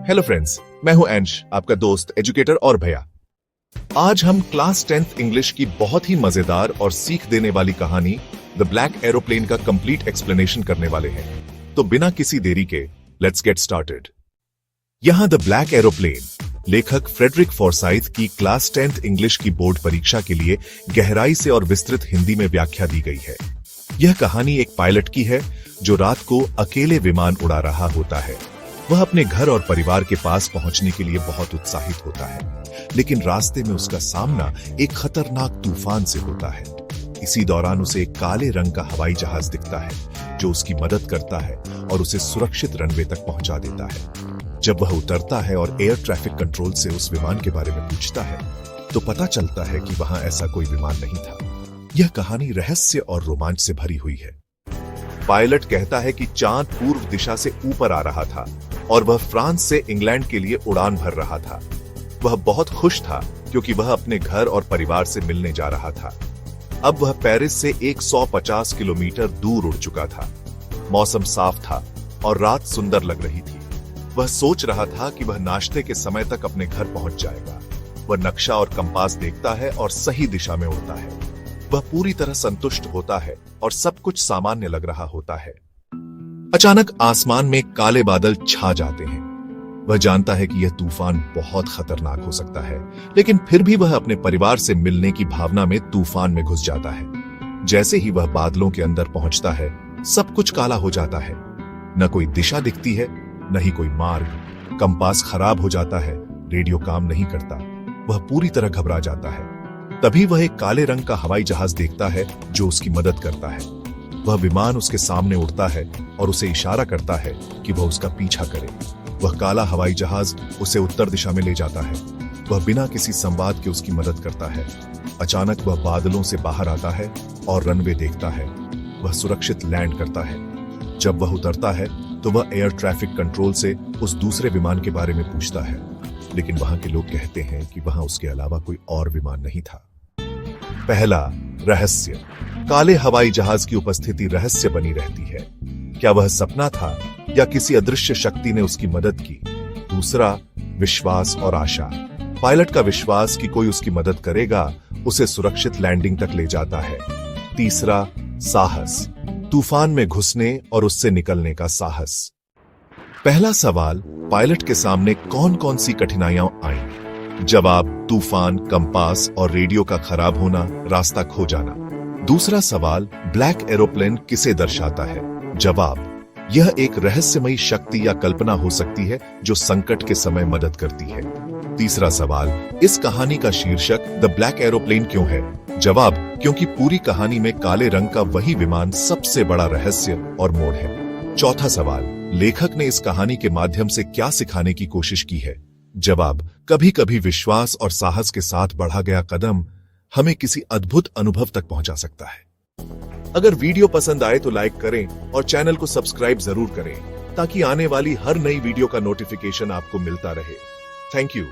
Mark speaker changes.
Speaker 1: Hello friends, मैं हूं अंश, आपका दोस्त, एजुकेटर और भैया। आज हम क्लास 10th इंग्लिश की बहुत ही मजेदार और सीख देने वाली कहानी द ब्लैक एरोप्लेन का कंप्लीट एक्सप्लेनेशन करने वाले हैं। तो बिना किसी देरी के लेट्स गेट स्टार्टेड। यहां द ब्लैक एरोप्लेन लेखक फ्रेडरिक फॉरसाइथ की क्लास 10th इंग्लिश की बोर्ड परीक्षा के लिए गहराई से और विस्तृत हिंदी में व्याख्या दी गई है। यह कहानी एक पायलट की है जो रात को अकेले विमान उड़ा रहा होता है। वह अपने घर और परिवार के पास पहुंचने के लिए बहुत उत्साहित होता है, लेकिन रास्ते में उसका सामना एक खतरनाक तूफान से होता है। इसी दौरान उसे एक काले रंग का हवाई जहाज दिखता है जो उसकी मदद करता है और उसे सुरक्षित रनवे तक पहुंचा देता है। जब वह उतरता है और एयर ट्रैफिक कंट्रोल से उस विमान के बारे में पूछता है तो पता चलता है कि वहां ऐसा कोई विमान नहीं था। यह कहानी रहस्य और रोमांच से भरी हुई है। पायलट कहता है कि चांद पूर्व दिशा से ऊपर आ रहा था और वह फ्रांस से इंग्लैंड के लिए उड़ान भर रहा था। वह बहुत खुश था क्योंकि वह अपने घर और परिवार से मिलने जा रहा था। अब वह पेरिस से 150 किलोमीटर दूर उड़ चुका था। मौसम साफ था और रात सुंदर लग रही थी। वह सोच रहा था कि वह नाश्ते के समय तक अपने घर पहुंच जाएगा। वह नक्शा और कंपास देखता है और सही दिशा में उड़ता है। वह पूरी तरह संतुष्ट होता है और सब कुछ सामान्य लग रहा होता है। अचानक आसमान में काले बादल छा जाते हैं। वह जानता है कि यह तूफान बहुत खतरनाक हो सकता है, लेकिन फिर भी वह अपने परिवार से मिलने की भावना में तूफान में घुस जाता है। जैसे ही वह बादलों के अंदर पहुंचता है, सब कुछ काला हो जाता है। न कोई दिशा दिखती है, न ही कोई मार्ग। कंपास खराब हो जाता है, रेडियो काम नहीं करता। वह पूरी तरह घबरा जाता है। तभी वह एक काले रंग का हवाई जहाज देखता है जो उसकी मदद करता है। वह विमान उसके सामने उड़ता है और उसे इशारा करता है कि वह उसका पीछा करे। वह काला हवाई जहाज उसे उत्तर दिशा में ले जाता है। वह बिना किसी संवाद के उसकी मदद करता है। अचानक वह बादलों से बाहर आता है और रनवे देखता है। वह सुरक्षित लैंड करता है। जब वह उतरता है तो वह एयर ट्रैफिक कंट्रोल से उस दूसरे विमान के बारे में पूछता है, लेकिन वहां के लोग कहते हैं कि वहां उसके अलावा कोई और विमान नहीं था। पहला रहस्य। काले हवाई जहाज की उपस्थिति रहस्य बनी रहती है। क्या वह सपना था या किसी अदृश्य शक्ति ने उसकी मदद की? दूसरा, विश्वास और आशा। पायलट का विश्वास कि कोई उसकी मदद करेगा उसे सुरक्षित लैंडिंग तक ले जाता है। तीसरा, साहस। तूफान में घुसने और उससे निकलने का साहस। पहला सवाल, पायलट के सामने कौन कौन सी कठिनाइयां आईं? जवाब, तूफान, कंपास और रेडियो का खराब होना, रास्ता खो जाना। दूसरा सवाल, ब्लैक एरोप्लेन किसे दर्शाता है? जवाब, यह एक रहस्यमयी शक्ति या कल्पना हो सकती है जो संकट के समय मदद करती है। तीसरा सवाल, इस कहानी का शीर्षक द ब्लैक एरोप्लेन क्यों है? जवाब, क्योंकि पूरी कहानी में काले रंग का वही विमान सबसे बड़ा रहस्य और मोड़ है। चौथा सवाल, लेखक ने इस कहानी के माध्यम से क्या सिखाने की कोशिश की है? जवाब, कभी कभी विश्वास और साहस के साथ बढ़ा गया कदम हमें किसी अद्भुत अनुभव तक पहुंचा सकता है। अगर वीडियो पसंद आए तो लाइक करें और चैनल को सब्सक्राइब जरूर करें ताकि आने वाली हर नई वीडियो का नोटिफिकेशन आपको मिलता रहे। Thank you.